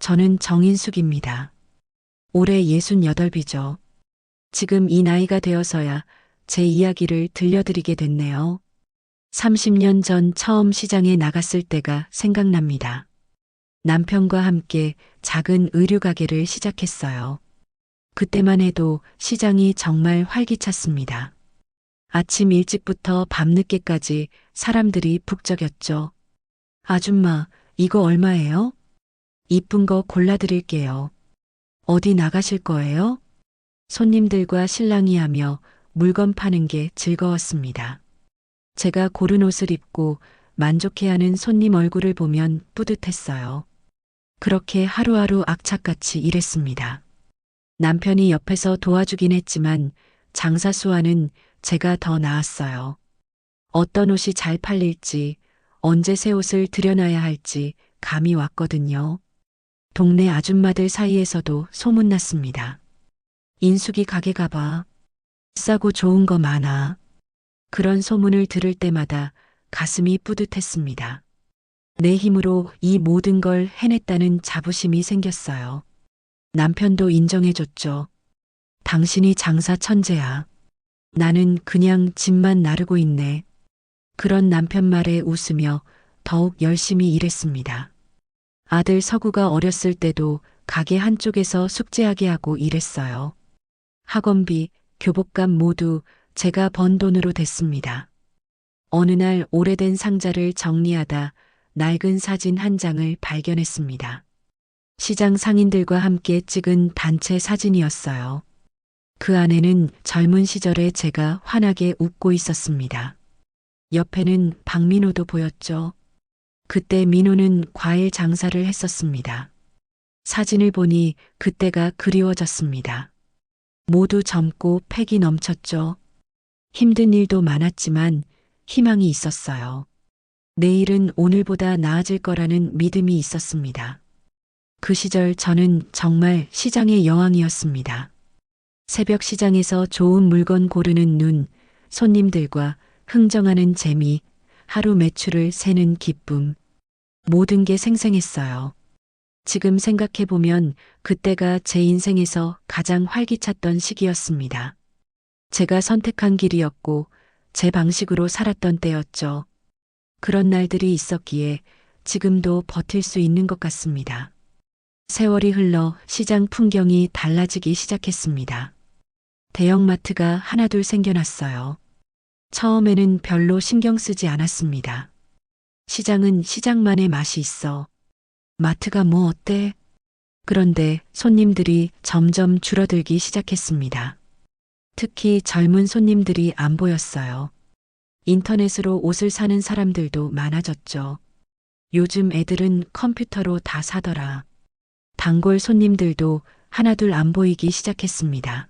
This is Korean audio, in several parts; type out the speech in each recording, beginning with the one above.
저는 정인숙입니다. 올해 68이죠. 지금 이 나이가 되어서야 제 이야기를 들려드리게 됐네요. 30년 전 처음 시장에 나갔을 때가 생각납니다. 남편과 함께 작은 의류 가게를 시작했어요. 그때만 해도 시장이 정말 활기찼습니다. 아침 일찍부터 밤늦게까지 사람들이 북적였죠. 아줌마, 이거 얼마예요? 이쁜 거 골라드릴게요. 어디 나가실 거예요? 손님들과 실랑이 하며 물건 파는 게 즐거웠습니다. 제가 고른 옷을 입고 만족해하는 손님 얼굴을 보면 뿌듯했어요. 그렇게 하루하루 악착같이 일했습니다. 남편이 옆에서 도와주긴 했지만 장사 수완은 제가 더 나았어요. 어떤 옷이 잘 팔릴지, 언제 새 옷을 들여놔야 할지 감이 왔거든요. 동네 아줌마들 사이에서도 소문났습니다. 인숙이 가게 가봐. 싸고 좋은 거 많아. 그런 소문을 들을 때마다 가슴이 뿌듯했습니다. 내 힘으로 이 모든 걸 해냈다는 자부심이 생겼어요. 남편도 인정해줬죠. 당신이 장사 천재야. 나는 그냥 집만 나르고 있네. 그런 남편 말에 웃으며 더욱 열심히 일했습니다. 아들 서구가 어렸을 때도 가게 한쪽에서 숙제하게 하고 일했어요. 학원비, 교복값 모두 제가 번 돈으로 댔습니다. 어느 날 오래된 상자를 정리하다 낡은 사진 한 장을 발견했습니다. 시장 상인들과 함께 찍은 단체 사진이었어요. 그 안에는 젊은 시절에 제가 환하게 웃고 있었습니다. 옆에는 박민호도 보였죠. 그때 민호는 과일 장사를 했었습니다. 사진을 보니 그때가 그리워졌습니다. 모두 젊고 패기 넘쳤죠. 힘든 일도 많았지만 희망이 있었어요. 내일은 오늘보다 나아질 거라는 믿음이 있었습니다. 그 시절 저는 정말 시장의 여왕이었습니다. 새벽 시장에서 좋은 물건 고르는 눈, 손님들과 흥정하는 재미, 하루 매출을 세는 기쁨. 모든 게 생생했어요. 지금 생각해보면 그때가 제 인생에서 가장 활기찼던 시기였습니다. 제가 선택한 길이었고 제 방식으로 살았던 때였죠. 그런 날들이 있었기에 지금도 버틸 수 있는 것 같습니다. 세월이 흘러 시장 풍경이 달라지기 시작했습니다. 대형마트가 하나둘 생겨났어요. 처음에는 별로 신경 쓰지 않았습니다. 시장은 시장만의 맛이 있어. 마트가 뭐 어때? 그런데 손님들이 점점 줄어들기 시작했습니다. 특히 젊은 손님들이 안 보였어요. 인터넷으로 옷을 사는 사람들도 많아졌죠. 요즘 애들은 컴퓨터로 다 사더라. 단골 손님들도 하나둘 안 보이기 시작했습니다.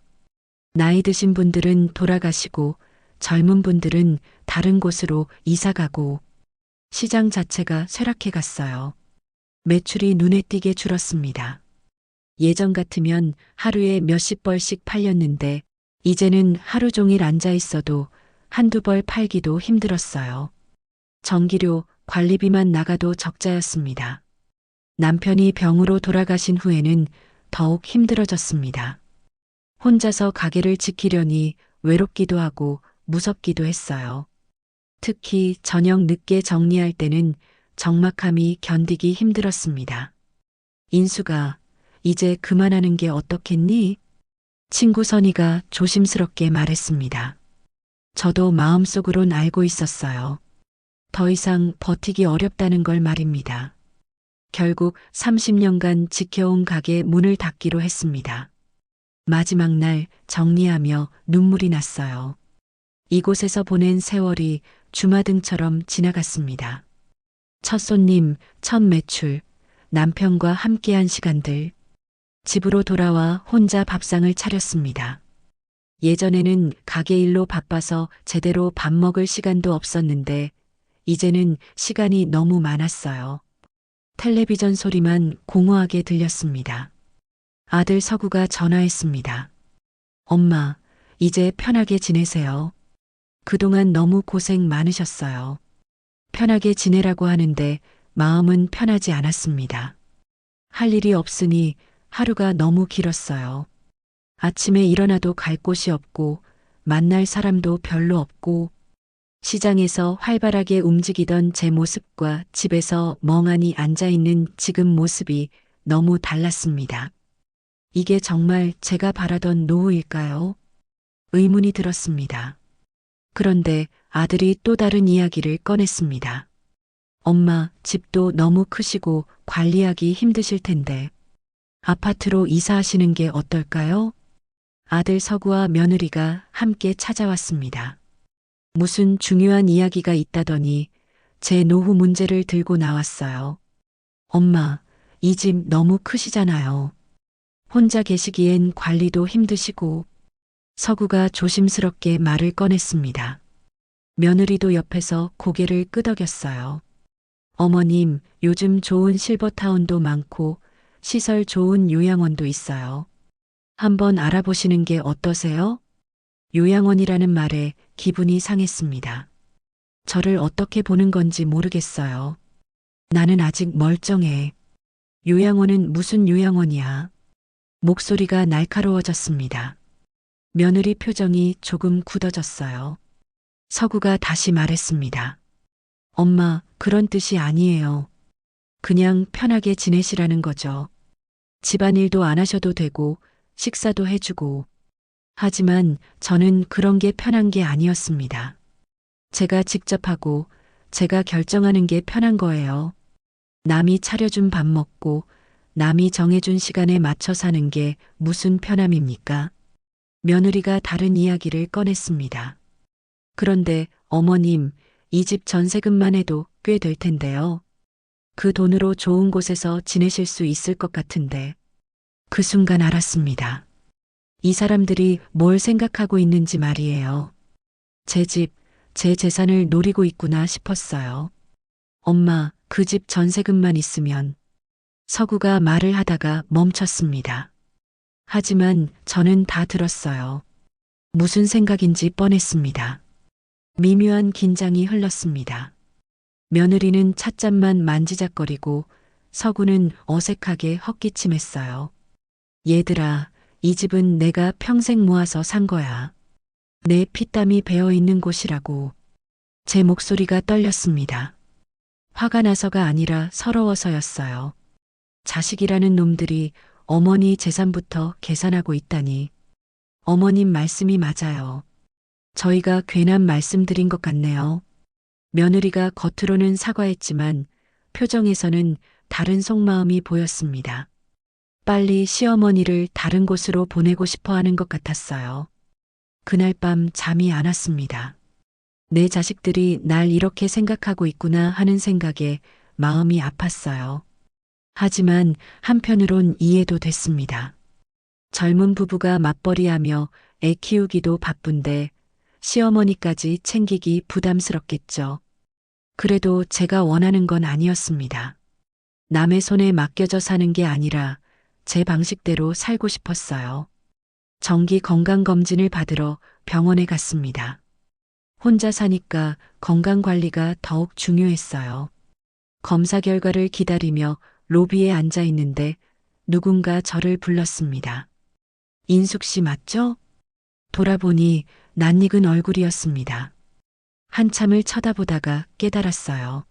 나이 드신 분들은 돌아가시고 젊은 분들은 다른 곳으로 이사가고 시장 자체가 쇠락해 갔어요. 매출이 눈에 띄게 줄었습니다. 예전 같으면 하루에 몇십 벌씩 팔렸는데 이제는 하루 종일 앉아 있어도 한두 벌 팔기도 힘들었어요. 전기료, 관리비만 나가도 적자였습니다. 남편이 병으로 돌아가신 후에는 더욱 힘들어졌습니다. 혼자서 가게를 지키려니 외롭기도 하고 무섭기도 했어요. 특히 저녁 늦게 정리할 때는 적막함이 견디기 힘들었습니다. 인수가 이제 그만하는 게 어떻겠니? 친구 선이가 조심스럽게 말했습니다. 저도 마음속으론 알고 있었어요. 더 이상 버티기 어렵다는 걸 말입니다. 결국 30년간 지켜온 가게 문을 닫기로 했습니다. 마지막 날 정리하며 눈물이 났어요. 이곳에서 보낸 세월이 주마등처럼 지나갔습니다. 첫 손님, 첫 매출, 남편과 함께한 시간들. 집으로 돌아와 혼자 밥상을 차렸습니다. 예전에는 가게 일로 바빠서 제대로 밥 먹을 시간도 없었는데 이제는 시간이 너무 많았어요. 텔레비전 소리만 공허하게 들렸습니다. 아들 서구가 전화했습니다. 엄마, 이제 편하게 지내세요. 그동안 너무 고생 많으셨어요. 편하게 지내라고 하는데 마음은 편하지 않았습니다. 할 일이 없으니 하루가 너무 길었어요. 아침에 일어나도 갈 곳이 없고 만날 사람도 별로 없고 시장에서 활발하게 움직이던 제 모습과 집에서 멍하니 앉아 있는 지금 모습이 너무 달랐습니다. 이게 정말 제가 바라던 노후일까요? 의문이 들었습니다. 그런데 아들이 또 다른 이야기를 꺼냈습니다. 엄마, 집도 너무 크시고 관리하기 힘드실 텐데 아파트로 이사하시는 게 어떨까요? 아들 서구와 며느리가 함께 찾아왔습니다. 무슨 중요한 이야기가 있다더니 제 노후 문제를 들고 나왔어요. 엄마, 이 집 너무 크시잖아요. 혼자 계시기엔 관리도 힘드시고 서구가 조심스럽게 말을 꺼냈습니다. 며느리도 옆에서 고개를 끄덕였어요. 어머님, 요즘 좋은 실버타운도 많고 시설 좋은 요양원도 있어요. 한번 알아보시는 게 어떠세요? 요양원이라는 말에 기분이 상했습니다. 저를 어떻게 보는 건지 모르겠어요. 나는 아직 멀쩡해. 요양원은 무슨 요양원이야? 목소리가 날카로워졌습니다. 며느리 표정이 조금 굳어졌어요. 서구가 다시 말했습니다. 엄마, 그런 뜻이 아니에요. 그냥 편하게 지내시라는 거죠. 집안일도 안 하셔도 되고, 식사도 해주고. 하지만 저는 그런 게 편한 게 아니었습니다. 제가 직접 하고, 제가 결정하는 게 편한 거예요. 남이 차려준 밥 먹고, 남이 정해준 시간에 맞춰 사는 게 무슨 편함입니까? 며느리가 다른 이야기를 꺼냈습니다. 그런데 어머님, 이 집 전세금만 해도 꽤 될 텐데요. 그 돈으로 좋은 곳에서 지내실 수 있을 것 같은데. 그 순간 알았습니다. 이 사람들이 뭘 생각하고 있는지 말이에요. 제 집, 제 재산을 노리고 있구나 싶었어요. 엄마, 그 집 전세금만 있으면. 서구가 말을 하다가 멈췄습니다. 하지만 저는 다 들었어요. 무슨 생각인지 뻔했습니다. 미묘한 긴장이 흘렀습니다. 며느리는 찻잔만 만지작거리고 서구는 어색하게 헛기침했어요. 얘들아, 이 집은 내가 평생 모아서 산 거야. 내 피땀이 배어 있는 곳이라고. 제 목소리가 떨렸습니다. 화가 나서가 아니라 서러워서였어요. 자식이라는 놈들이 어머니 재산부터 계산하고 있다니. 어머님 말씀이 맞아요. 저희가 괜한 말씀드린 것 같네요. 며느리가 겉으로는 사과했지만 표정에서는 다른 속마음이 보였습니다. 빨리 시어머니를 다른 곳으로 보내고 싶어 하는 것 같았어요. 그날 밤 잠이 안 왔습니다. 내 자식들이 날 이렇게 생각하고 있구나 하는 생각에 마음이 아팠어요. 하지만 한편으론 이해도 됐습니다. 젊은 부부가 맞벌이하며 애 키우기도 바쁜데 시어머니까지 챙기기 부담스럽겠죠. 그래도 제가 원하는 건 아니었습니다. 남의 손에 맡겨져 사는 게 아니라 제 방식대로 살고 싶었어요. 정기 건강검진을 받으러 병원에 갔습니다. 혼자 사니까 건강관리가 더욱 중요했어요. 검사 결과를 기다리며 로비에 앉아 있는데 누군가 저를 불렀습니다. 인숙 씨 맞죠? 돌아보니 낯익은 얼굴이었습니다. 한참을 쳐다보다가 깨달았어요.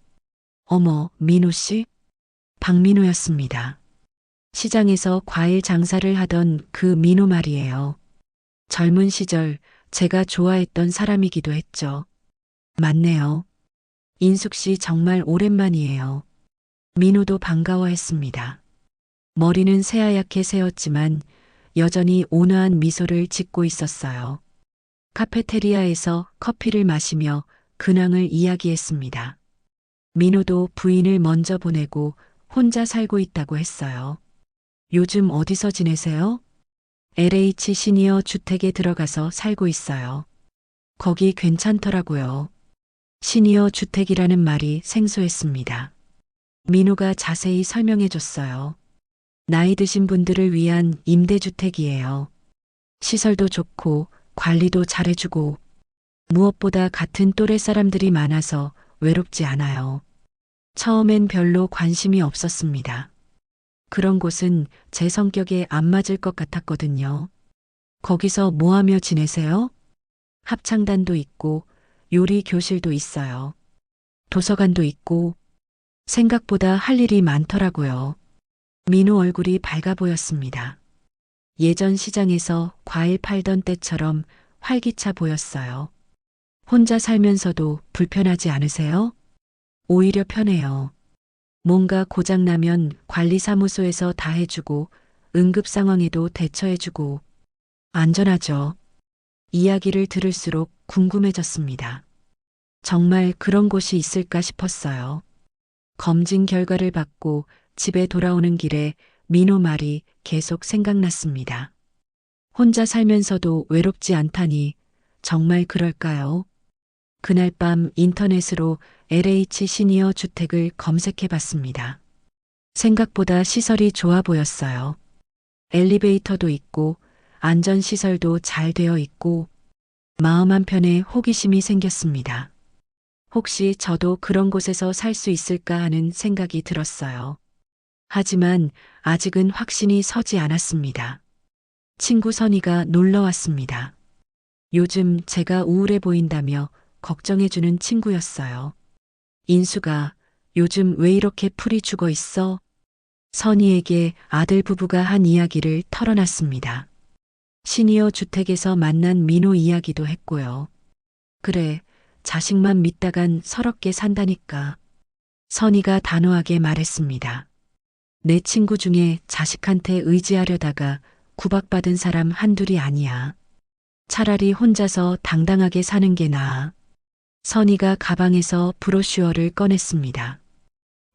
어머, 민호 씨? 박민호였습니다. 시장에서 과일 장사를 하던 그 민호 말이에요. 젊은 시절 제가 좋아했던 사람이기도 했죠. 맞네요. 인숙 씨 정말 오랜만이에요. 민호도 반가워했습니다. 머리는 새하얗게 새었지만 여전히 온화한 미소를 짓고 있었어요. 카페테리아에서 커피를 마시며 근황을 이야기했습니다. 민호도 부인을 먼저 보내고 혼자 살고 있다고 했어요. 요즘 어디서 지내세요? LH 시니어 주택에 들어가서 살고 있어요. 거기 괜찮더라고요. 시니어 주택이라는 말이 생소했습니다. 민호가 자세히 설명해 줬어요. 나이 드신 분들을 위한 임대주택이에요. 시설도 좋고 관리도 잘해주고 무엇보다 같은 또래 사람들이 많아서 외롭지 않아요. 처음엔 별로 관심이 없었습니다. 그런 곳은 제 성격에 안 맞을 것 같았거든요. 거기서 뭐 하며 지내세요? 합창단도 있고 요리 교실도 있어요. 도서관도 있고 생각보다 할 일이 많더라고요. 민호 얼굴이 밝아 보였습니다. 예전 시장에서 과일 팔던 때처럼 활기차 보였어요. 혼자 살면서도 불편하지 않으세요? 오히려 편해요. 뭔가 고장나면 관리사무소에서 다 해주고 응급 상황에도 대처해주고 안전하죠. 이야기를 들을수록 궁금해졌습니다. 정말 그런 곳이 있을까 싶었어요. 검진 결과를 받고 집에 돌아오는 길에 민호 말이 계속 생각났습니다. 혼자 살면서도 외롭지 않다니 정말 그럴까요? 그날 밤 인터넷으로 LH 시니어 주택을 검색해 봤습니다. 생각보다 시설이 좋아 보였어요. 엘리베이터도 있고 안전시설도 잘 되어 있고 마음 한편에 호기심이 생겼습니다. 혹시 저도 그런 곳에서 살 수 있을까 하는 생각이 들었어요. 하지만 아직은 확신이 서지 않았습니다. 친구 선이가 놀러 왔습니다. 요즘 제가 우울해 보인다며 걱정해주는 친구였어요. 인수가 요즘 왜 이렇게 풀이 죽어 있어? 선이에게 아들 부부가 한 이야기를 털어놨습니다. 시니어 주택에서 만난 민호 이야기도 했고요. 그래, 자식만 믿다간 서럽게 산다니까. 선이가 단호하게 말했습니다. 내 친구 중에 자식한테 의지하려다가 구박받은 사람 한둘이 아니야. 차라리 혼자서 당당하게 사는 게 나아. 선이가 가방에서 브로슈어를 꺼냈습니다.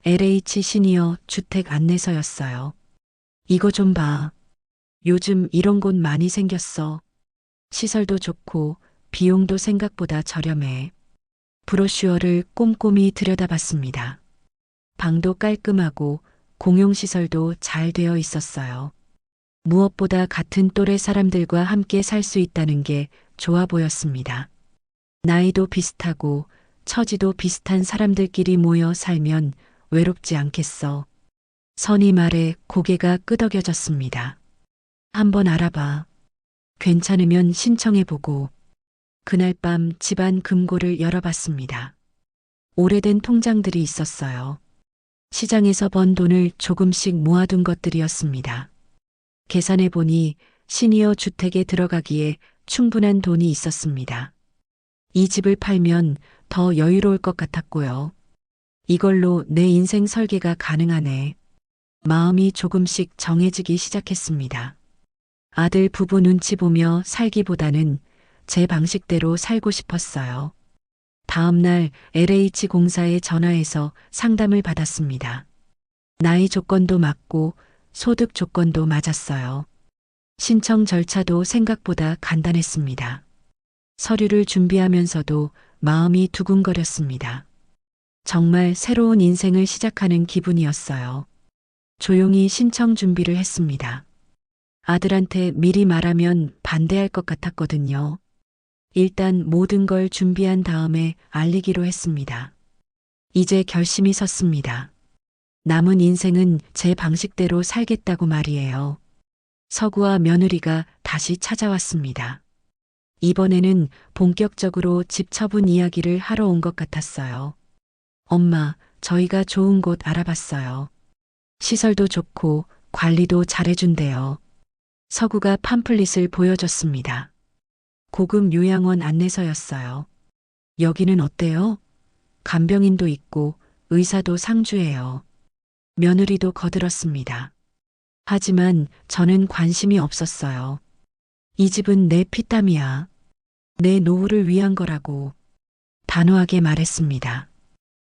LH 시니어 주택 안내서였어요. 이거 좀 봐. 요즘 이런 곳 많이 생겼어. 시설도 좋고 비용도 생각보다 저렴해. 브로슈어를 꼼꼼히 들여다봤습니다. 방도 깔끔하고 공용시설도 잘 되어 있었어요. 무엇보다 같은 또래 사람들과 함께 살 수 있다는 게 좋아 보였습니다. 나이도 비슷하고 처지도 비슷한 사람들끼리 모여 살면 외롭지 않겠어. 선이 말에 고개가 끄덕여졌습니다. 한번 알아봐. 괜찮으면 신청해보고. 그날 밤 집안 금고를 열어봤습니다. 오래된 통장들이 있었어요. 시장에서 번 돈을 조금씩 모아둔 것들이었습니다. 계산해보니 시니어 주택에 들어가기에 충분한 돈이 있었습니다. 이 집을 팔면 더 여유로울 것 같았고요. 이걸로 내 인생 설계가 가능하네. 마음이 조금씩 정해지기 시작했습니다. 아들 부부 눈치 보며 살기보다는 제 방식대로 살고 싶었어요. 다음 날 LH 공사에 전화해서 상담을 받았습니다. 나이 조건도 맞고 소득 조건도 맞았어요. 신청 절차도 생각보다 간단했습니다. 서류를 준비하면서도 마음이 두근거렸습니다. 정말 새로운 인생을 시작하는 기분이었어요. 조용히 신청 준비를 했습니다. 아들한테 미리 말하면 반대할 것 같았거든요. 일단 모든 걸 준비한 다음에 알리기로 했습니다. 이제 결심이 섰습니다. 남은 인생은 제 방식대로 살겠다고 말이에요. 서구와 며느리가 다시 찾아왔습니다. 이번에는 본격적으로 집 처분 이야기를 하러 온 것 같았어요. 엄마, 저희가 좋은 곳 알아봤어요. 시설도 좋고 관리도 잘해준대요. 서구가 팜플릿을 보여줬습니다. 고급 요양원 안내서였어요. 여기는 어때요? 간병인도 있고 의사도 상주해요. 며느리도 거들었습니다. 하지만 저는 관심이 없었어요. 이 집은 내 피땀이야. 내 노후를 위한 거라고 단호하게 말했습니다.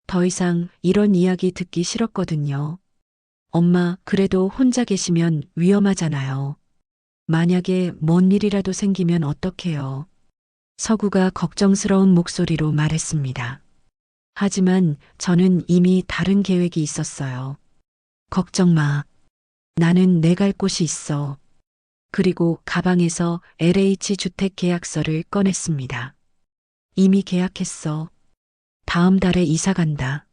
더 이상 이런 이야기 듣기 싫었거든요. 엄마, 그래도 혼자 계시면 위험하잖아요. 만약에 뭔 일이라도 생기면 어떡해요? 서구가 걱정스러운 목소리로 말했습니다. 하지만 저는 이미 다른 계획이 있었어요. 걱정 마. 나는 내 갈 곳이 있어. 그리고 가방에서 LH 주택 계약서를 꺼냈습니다. 이미 계약했어. 다음 달에 이사 간다.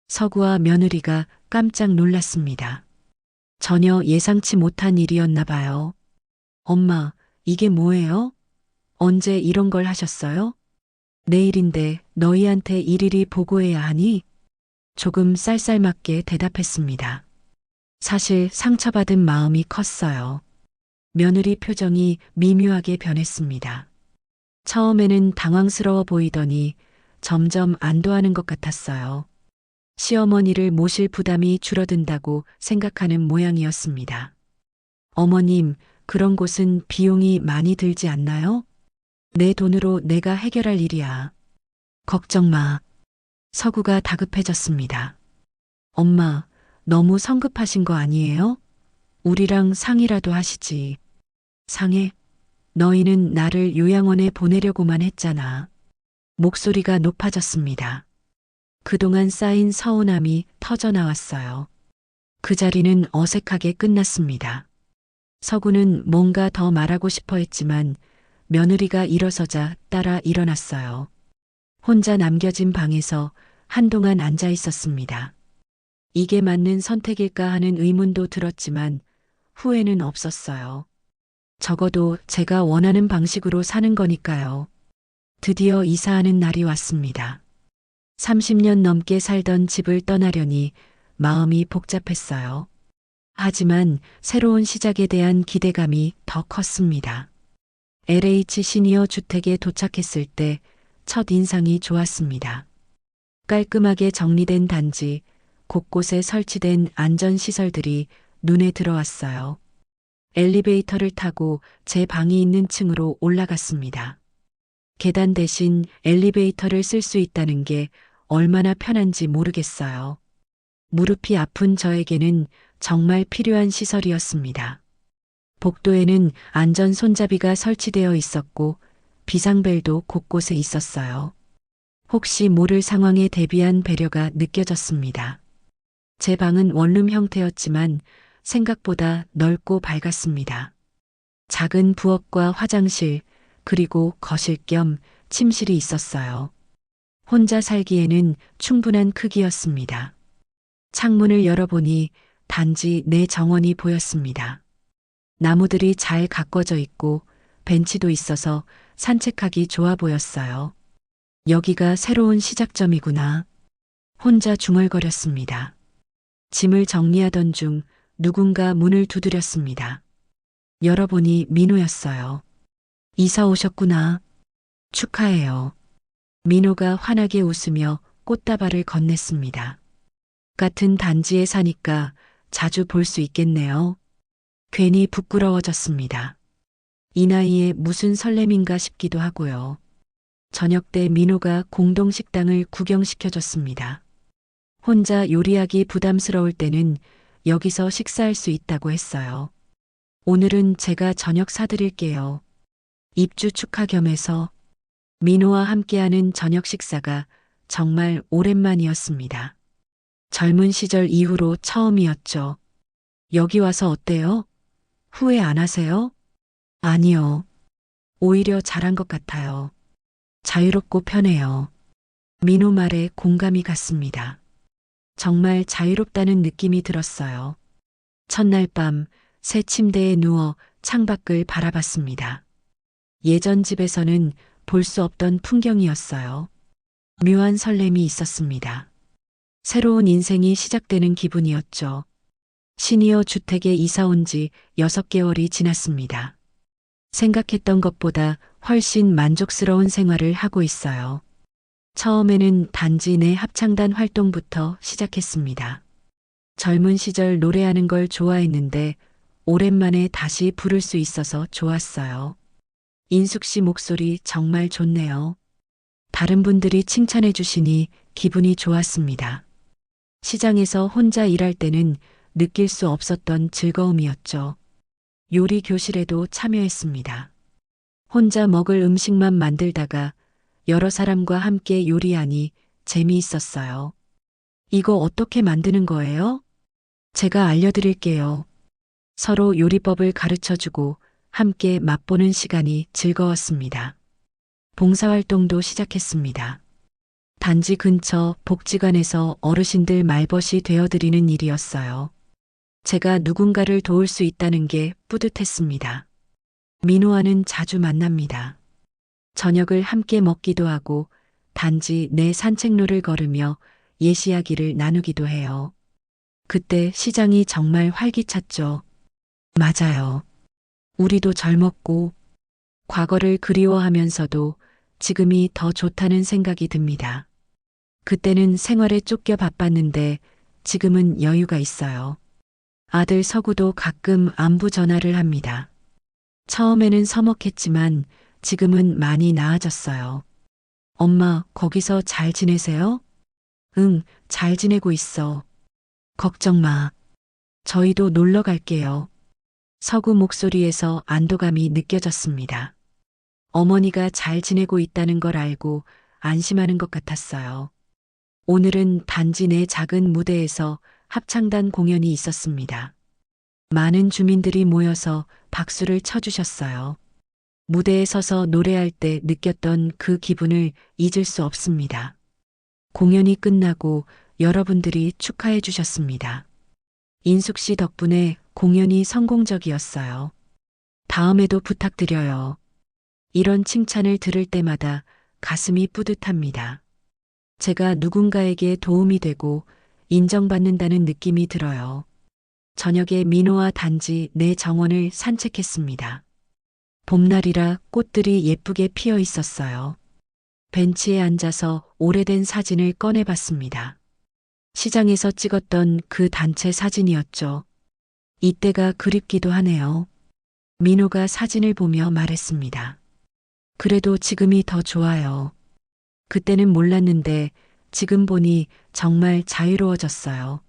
서구와 며느리가 깜짝 놀랐습니다. 전혀 예상치 못한 일이었나 봐요. 엄마, 이게 뭐예요? 언제 이런 걸 하셨어요? 내일인데 너희한테 일일이 보고해야 하니? 조금 쌀쌀맞게 대답했습니다. 사실 상처받은 마음이 컸어요. 며느리 표정이 미묘하게 변했습니다. 처음에는 당황스러워 보이더니 점점 안도하는 것 같았어요. 시어머니를 모실 부담이 줄어든다고 생각하는 모양이었습니다. 어머님, 그런 곳은 비용이 많이 들지 않나요? 내 돈으로 내가 해결할 일이야. 걱정 마. 서구가 다급해졌습니다. 엄마, 너무 성급하신 거 아니에요? 우리랑 상의라도 하시지. 상해? 너희는 나를 요양원에 보내려고만 했잖아. 목소리가 높아졌습니다. 그동안 쌓인 서운함이 터져나왔어요. 그 자리는 어색하게 끝났습니다. 서구는 뭔가 더 말하고 싶어 했지만 며느리가 일어서자 따라 일어났어요. 혼자 남겨진 방에서 한동안 앉아 있었습니다. 이게 맞는 선택일까 하는 의문도 들었지만 후회는 없었어요. 적어도 제가 원하는 방식으로 사는 거니까요. 드디어 이사하는 날이 왔습니다. 30년 넘게 살던 집을 떠나려니 마음이 복잡했어요. 하지만 새로운 시작에 대한 기대감이 더 컸습니다. LH 시니어 주택에 도착했을 때 첫 인상이 좋았습니다. 깔끔하게 정리된 단지, 곳곳에 설치된 안전시설들이 눈에 들어왔어요. 엘리베이터를 타고 제 방이 있는 층으로 올라갔습니다. 계단 대신 엘리베이터를 쓸 수 있다는 게 얼마나 편한지 모르겠어요. 무릎이 아픈 저에게는 정말 필요한 시설이었습니다. 복도에는 안전 손잡이가 설치되어 있었고 비상벨도 곳곳에 있었어요. 혹시 모를 상황에 대비한 배려가 느껴졌습니다. 제 방은 원룸 형태였지만 생각보다 넓고 밝았습니다. 작은 부엌과 화장실, 그리고 거실 겸 침실이 있었어요. 혼자 살기에는 충분한 크기였습니다. 창문을 열어보니 단지 내 정원이 보였습니다. 나무들이 잘 가꿔져 있고 벤치도 있어서 산책하기 좋아 보였어요. 여기가 새로운 시작점이구나. 혼자 중얼거렸습니다. 짐을 정리하던 중 누군가 문을 두드렸습니다. 열어보니 민호였어요. 이사 오셨구나. 축하해요. 민호가 환하게 웃으며 꽃다발을 건넸습니다. 같은 단지에 사니까 자주 볼 수 있겠네요. 괜히 부끄러워졌습니다. 이 나이에 무슨 설렘인가 싶기도 하고요. 저녁 때 민호가 공동 식당을 구경시켜줬습니다. 혼자 요리하기 부담스러울 때는 여기서 식사할 수 있다고 했어요. 오늘은 제가 저녁 사드릴게요. 입주 축하 겸해서 민호와 함께하는 저녁 식사가 정말 오랜만이었습니다. 젊은 시절 이후로 처음이었죠. 여기 와서 어때요? 후회 안 하세요? 아니요. 오히려 잘한 것 같아요. 자유롭고 편해요. 민호 말에 공감이 갔습니다. 정말 자유롭다는 느낌이 들었어요. 첫날 밤 새 침대에 누워 창밖을 바라봤습니다. 예전 집에서는 볼 수 없던 풍경이었어요. 묘한 설렘이 있었습니다. 새로운 인생이 시작되는 기분이었죠. 시니어 주택에 이사 온 지 6개월이 지났습니다. 생각했던 것보다 훨씬 만족스러운 생활을 하고 있어요. 처음에는 단지 내 합창단 활동부터 시작했습니다. 젊은 시절 노래하는 걸 좋아했는데 오랜만에 다시 부를 수 있어서 좋았어요. 인숙 씨 목소리 정말 좋네요. 다른 분들이 칭찬해 주시니 기분이 좋았습니다. 시장에서 혼자 일할 때는 느낄 수 없었던 즐거움이었죠. 요리 교실에도 참여했습니다. 혼자 먹을 음식만 만들다가 여러 사람과 함께 요리하니 재미있었어요. 이거 어떻게 만드는 거예요? 제가 알려드릴게요. 서로 요리법을 가르쳐주고 함께 맛보는 시간이 즐거웠습니다. 봉사활동도 시작했습니다. 단지 근처 복지관에서 어르신들 말벗이 되어드리는 일이었어요. 제가 누군가를 도울 수 있다는 게 뿌듯했습니다. 민호와는 자주 만납니다. 저녁을 함께 먹기도 하고 단지 내 산책로를 걸으며 옛 이야기를 나누기도 해요. 그때 시장이 정말 활기찼죠. 맞아요. 우리도 젊었고 과거를 그리워하면서도 지금이 더 좋다는 생각이 듭니다. 그때는 생활에 쫓겨 바빴는데 지금은 여유가 있어요. 아들 서구도 가끔 안부 전화를 합니다. 처음에는 서먹했지만 지금은 많이 나아졌어요. 엄마, 거기서 잘 지내세요? 응, 잘 지내고 있어. 걱정 마. 저희도 놀러 갈게요. 서구 목소리에서 안도감이 느껴졌습니다. 어머니가 잘 지내고 있다는 걸 알고 안심하는 것 같았어요. 오늘은 단지 내 작은 무대에서 합창단 공연이 있었습니다. 많은 주민들이 모여서 박수를 쳐주셨어요. 무대에 서서 노래할 때 느꼈던 그 기분을 잊을 수 없습니다. 공연이 끝나고 여러분들이 축하해 주셨습니다. 인숙 씨 덕분에 공연이 성공적이었어요. 다음에도 부탁드려요. 이런 칭찬을 들을 때마다 가슴이 뿌듯합니다. 제가 누군가에게 도움이 되고 인정받는다는 느낌이 들어요. 저녁에 민호와 단지 내 정원을 산책했습니다. 봄날이라 꽃들이 예쁘게 피어 있었어요. 벤치에 앉아서 오래된 사진을 꺼내봤습니다. 시장에서 찍었던 그 단체 사진이었죠. 이때가 그립기도 하네요. 민호가 사진을 보며 말했습니다. 그래도 지금이 더 좋아요. 그때는 몰랐는데 지금 보니 정말 자유로워졌어요.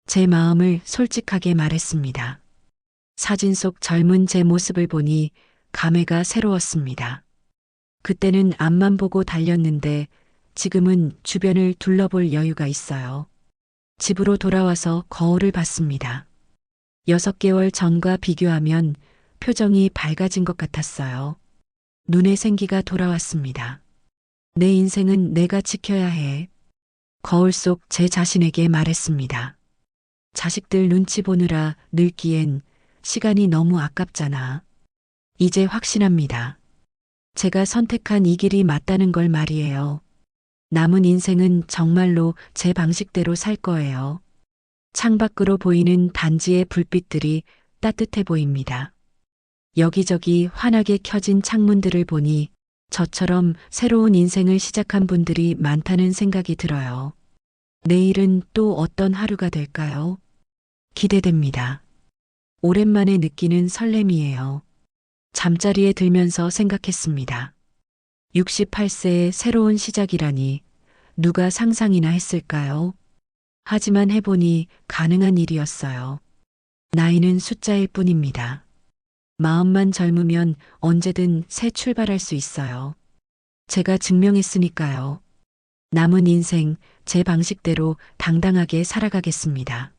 제 마음을 솔직하게 말했습니다. 사진 속 젊은 제 모습을 보니 감회가 새로웠습니다. 그때는 앞만 보고 달렸는데 지금은 주변을 둘러볼 여유가 있어요. 집으로 돌아와서 거울을 봤습니다. 6개월 전과 비교하면 표정이 밝아진 것 같았어요. 눈에 생기가 돌아왔습니다. 내 인생은 내가 지켜야 해. 거울 속 제 자신에게 말했습니다. 자식들 눈치 보느라 늙기엔 시간이 너무 아깝잖아. 이제 확신합니다. 제가 선택한 이 길이 맞다는 걸 말이에요. 남은 인생은 정말로 제 방식대로 살 거예요. 창밖으로 보이는 단지의 불빛들이 따뜻해 보입니다. 여기저기 환하게 켜진 창문들을 보니 저처럼 새로운 인생을 시작한 분들이 많다는 생각이 들어요. 내일은 또 어떤 하루가 될까요? 기대됩니다. 오랜만에 느끼는 설렘이에요. 잠자리에 들면서 생각했습니다. 68세의 새로운 시작이라니 누가 상상이나 했을까요? 하지만 해보니 가능한 일이었어요. 나이는 숫자일 뿐입니다. 마음만 젊으면 언제든 새 출발할 수 있어요. 제가 증명했으니까요. 남은 인생 제 방식대로 당당하게 살아가겠습니다.